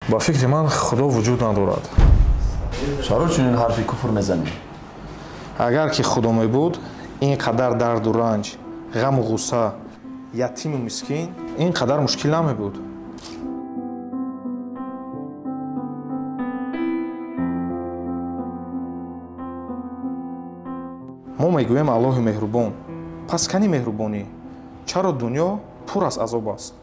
با فکر من خدا وجود ندارد. چرا چنین حرفی کفر میزنی؟ اگر که خدا می بود اینقدر درد و رنج، غم و غصه، یتیم و مسکین اینقدر مشکل نمی بود. ما میگویم الله مهربان. پس کنی مهربانی. چرا دنیا پر از عذاب است؟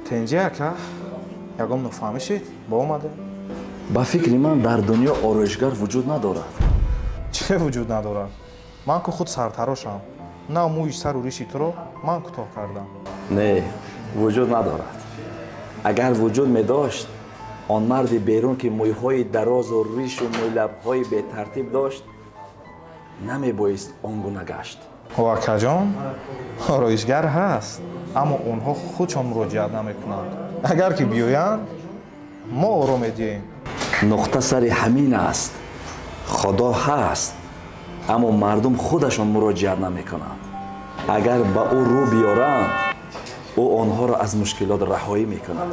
تنجه که یکم نفهمیشید با اومده؟ با فکر من در دنیا آرایشگر وجود ندارد. چه وجود ندارد؟ من که خود سرتراشم. نه موی سر و ریشی تو رو من کوتاه کردم. نه وجود ندارد. اگر وجود می داشت آن مرد بیرون که مویهای دراز و ریش و موی لبهای به ترتیب داشت نمی بایست آنگونه گشت. واکه جان آرایشگر هست اما اونها خودشان مراجعت نمی کنند. اگر که بیایند ما آرام میدیم. نقطه سر همین است. خدا هست اما مردم خودشان مراجعت نمی کنند. اگر با او رو بیارند او آنها را از مشکلات رهایی می کند.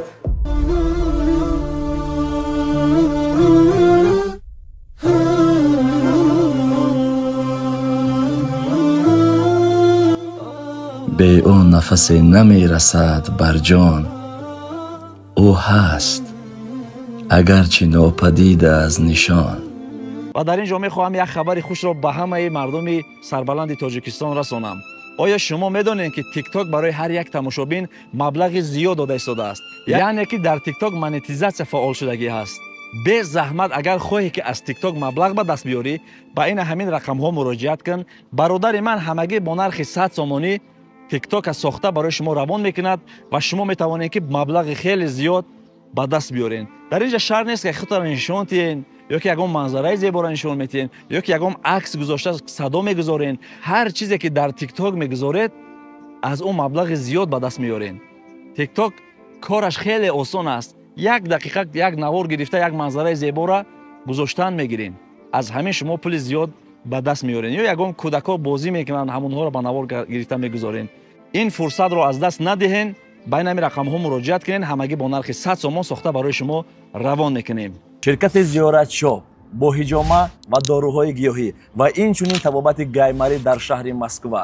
به او نفس نمی رسد بر جان. او هست اگرچه ناپدید از نشان. و در اینجا میخواهم یک خبر خوش را به همه مردم سربلند تاجیکستان رسانم. آیا شما میدونید که تیک تاک برای هر یک تماشابین مبلغ زیاد داده ایستاده است؟ یعنی که در تیک تاک مانتیزاسیون فعال شدگی هست. به زحمت اگر خواهی که از تیک تاک مبلغ به دست بیاری با این همین رقم ها مراجعت کن. برادر من همگی با نرخ 100 سومانی تیک تاک از ساخته برای شما روان میکند و شما میتوانید که مبلغ خیلی زیاد به دست بیارین. در اینجا شرط نیست که خودتان نشون تین یا که یکم منظره زیبا را نشون میتین یا که یکم عکس گذاشته صدا میگذارین. هر چیزی که در تیک تاک میگذارید از اون مبلغ زیاد به دست میارین. تیک تاک کارش خیلی آسان است. یک دقیقه یک نوار گرفته یک منظره زیبا را گذاشتن میگیرین. از همین شما پول زیاد به دست میارین. یا یکم کودکا بازی میکنن همونها را به نوار گرفته میگذارین. این فرصت رو از دست ندهین. بین همین رقم ها مراجعت کنین. همگی با نرخ 100 سومان ساخته برای شما روان میکنیم. شرکت زیارت شاپ با حجامه و داروهای گیاهی و اینچنین طبابت گیمری در شهر مسکو.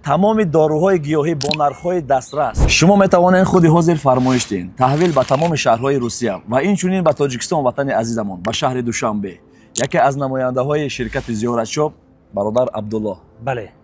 تمام داروهای گیاهی با نرخ‌های دسترس. شما میتوانید خود حاضر فرمایش دین. تحویل به تمام شهرهای روسیه و اینچنین به تاجیکستان وطن عزیزمون به شهر دوشنبه. یکی از نماینده‌های شرکت زیارت شاپ برادر عبدالله. بله.